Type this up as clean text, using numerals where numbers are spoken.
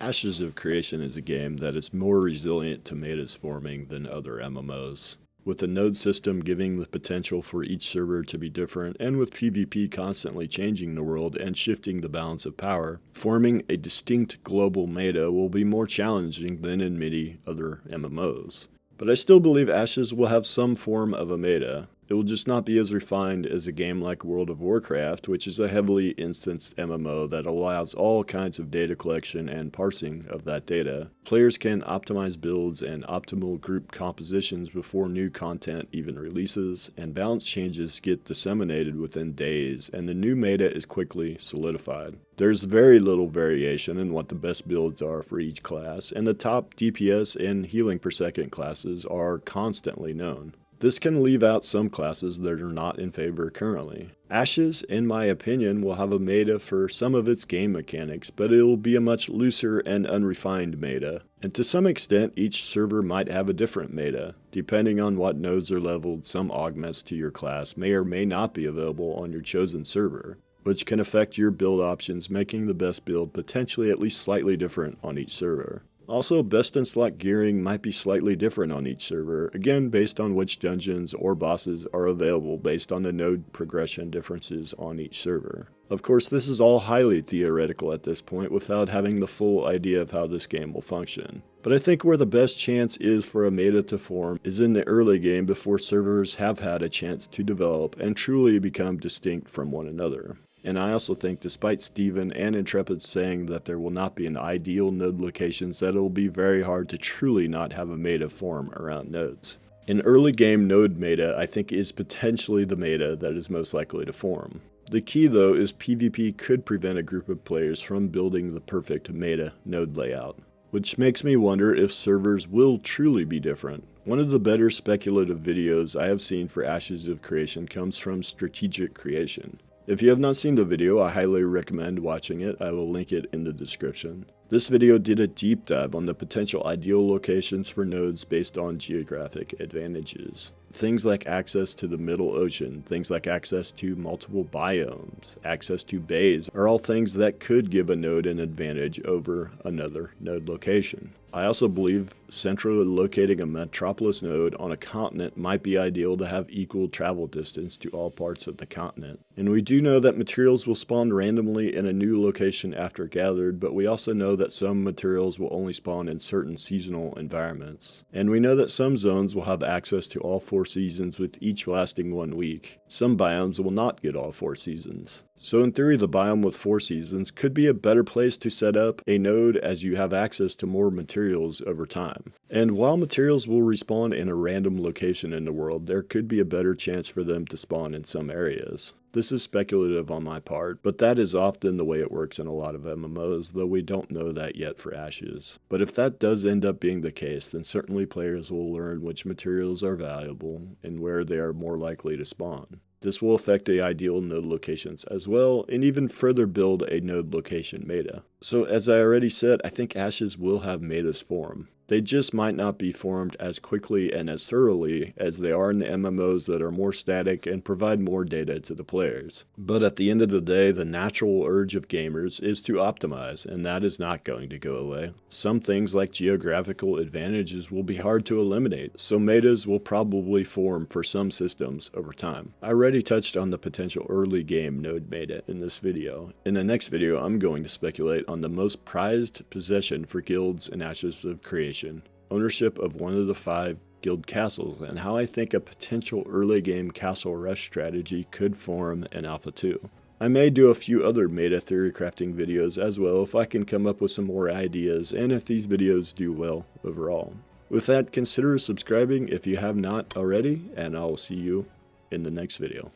Ashes of Creation is a game that is more resilient to metas forming than other MMOs. With the node system giving the potential for each server to be different, and with PvP constantly changing the world and shifting the balance of power, forming a distinct global meta will be more challenging than in many other MMOs. But I still believe Ashes will have some form of a meta. It will just not be as refined as a game like World of Warcraft, which is a heavily instanced MMO that allows all kinds of data collection and parsing of that data. Players can optimize builds and optimal group compositions before new content even releases, and balance changes get disseminated within days, and the new meta is quickly solidified. There's very little variation in what the best builds are for each class, and the top DPS and healing per second classes are constantly known. This can leave out some classes that are not in favor currently. Ashes, in my opinion, will have a meta for some of its game mechanics, but it will be a much looser and unrefined meta. And to some extent, each server might have a different meta. Depending on what nodes are leveled, some augments to your class may or may not be available on your chosen server, which can affect your build options, making the best build potentially at least slightly different on each server. Also, best in slot gearing might be slightly different on each server, again based on which dungeons or bosses are available based on the node progression differences on each server. Of course, this is all highly theoretical at this point without having the full idea of how this game will function. But I think where the best chance is for a meta to form is in the early game before servers have had a chance to develop and truly become distinct from one another. And I also think, despite Steven and Intrepid saying that there will not be an ideal node locations, that it will be very hard to truly not have a meta form around nodes. An early game node meta, I think, is potentially the meta that is most likely to form. The key though is PvP could prevent a group of players from building the perfect meta node layout, which makes me wonder if servers will truly be different. One of the better speculative videos I have seen for Ashes of Creation comes from Strategic Creation. If you have not seen the video, I highly recommend watching it. I will link it in the description. This video did a deep dive on the potential ideal locations for nodes based on geographic advantages. Things like access to the Middle Ocean, things like access to multiple biomes, access to bays are all things that could give a node an advantage over another node location. I also believe centrally locating a metropolis node on a continent might be ideal to have equal travel distance to all parts of the continent. And we do know that materials will spawn randomly in a new location after gathered, but we also know that some materials will only spawn in certain seasonal environments. And we know that some zones will have access to all 4 seasons with each lasting 1 week. Some biomes will not get all 4 seasons. So in theory, the biome with 4 seasons could be a better place to set up a node as you have access to more materials over time. And while materials will respawn in a random location in the world, there could be a better chance for them to spawn in some areas. This is speculative on my part, but that is often the way it works in a lot of MMOs, though we don't know that yet for Ashes. But if that does end up being the case, then certainly players will learn which materials are valuable and where they are more likely to spawn. This will affect the ideal node locations as well, and even further build a node location meta. So as I already said, I think Ashes will have metas form. They just might not be formed as quickly and as thoroughly as they are in the MMOs that are more static and provide more data to the players. But at the end of the day, the natural urge of gamers is to optimize, and that is not going to go away. Some things like geographical advantages will be hard to eliminate, so metas will probably form for some systems over time. I already touched on the potential early game node meta in this video. In the next video, I'm going to speculate on the most prized possession for guilds in Ashes of Creation, ownership of one of the 5 guild castles, and how I think a potential early game castle rush strategy could form in Alpha 2. I may do a few other meta theory crafting videos as well if I can come up with some more ideas and if these videos do well overall. With that, consider subscribing if you have not already, and I'll see you in the next video.